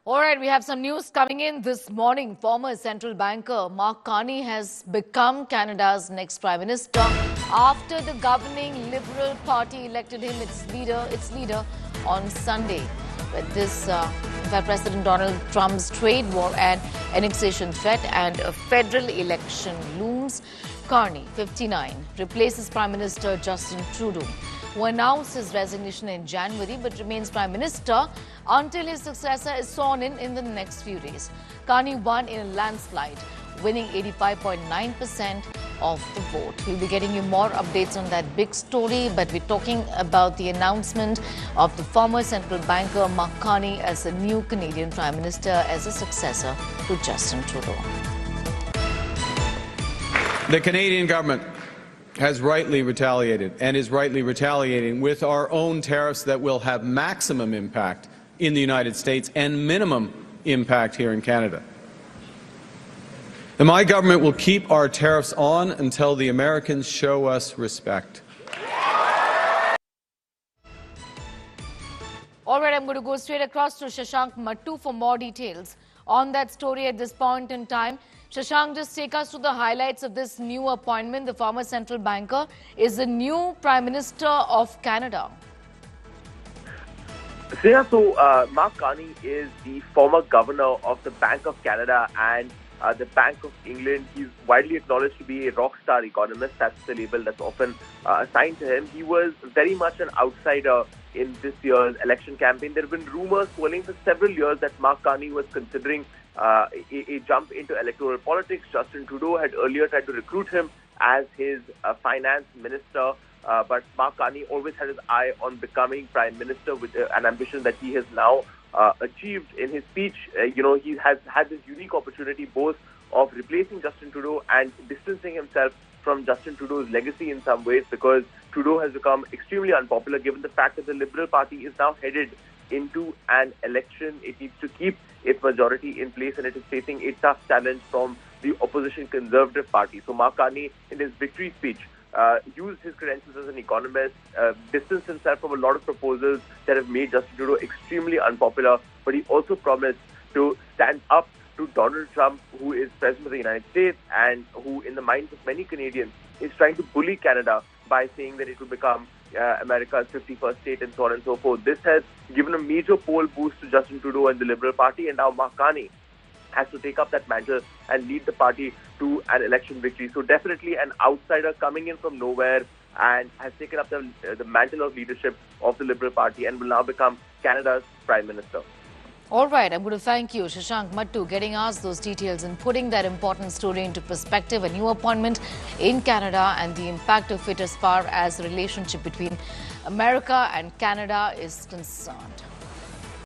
All right, we have some news coming in this morning. Former central banker Mark Carney has become Canada's next Prime Minister after the governing Liberal Party elected him its leader on Sunday. With this, President Donald Trump's trade war and annexation threat and a federal election looms, Carney, 59, replaces Prime Minister Justin Trudeau, who announced his resignation in January but remains Prime Minister until his successor is sworn in the next few days. Carney won in a landslide, winning 85.9% of the vote. We'll be getting you more updates on that big story, but we're talking about the announcement of the former central banker Mark Carney as the new Canadian Prime Minister as a successor to Justin Trudeau. The Canadian government has rightly retaliated and is rightly retaliating with our own tariffs that will have maximum impact in the United States and minimum impact here in Canada. And my government will keep our tariffs on until the Americans show us respect. All right, I'm going to go straight across to Shashank Mattu for more details on that story at this point in time. Shashank, just take us through the highlights of this new appointment. The former central banker is the new Prime Minister of Canada. So Mark Carney is the former governor of the Bank of Canada and the Bank of England. He's widely acknowledged to be a rock star economist. That's the label that's often assigned to him. He was very much an outsider in this year's election campaign. There have been rumors swirling for several years that Mark Carney was considering a jump into electoral politics. Justin Trudeau had earlier tried to recruit him as his finance minister, but Mark Carney always had his eye on becoming Prime Minister, with an ambition that he has now achieved. In his speech, he has had this unique opportunity both of replacing Justin Trudeau and distancing himself from Justin Trudeau's legacy in some ways, because Trudeau has become extremely unpopular given the fact that the Liberal Party is now headed into an election. It needs to keep its majority in place and it is facing a tough challenge from the opposition Conservative Party. So Mark Carney, in his victory speech, used his credentials as an economist, distanced himself from a lot of proposals that have made Justin Trudeau extremely unpopular, but he also promised to stand up to Donald Trump, who is President of the United States and who, in the minds of many Canadians, is trying to bully Canada by saying that it will become America's 51st state and so on and so forth. This has given a major poll boost to Justin Trudeau and the Liberal Party, and now Mark Carney has to take up that mantle and lead the party to an election victory. So definitely an outsider coming in from nowhere and has taken up the mantle of leadership of the Liberal Party and will now become Canada's Prime Minister. All right, I'm going to thank you, Shashank Mattu, getting us those details and putting that important story into perspective, a new appointment in Canada and the impact of it as far as the relationship between America and Canada is concerned.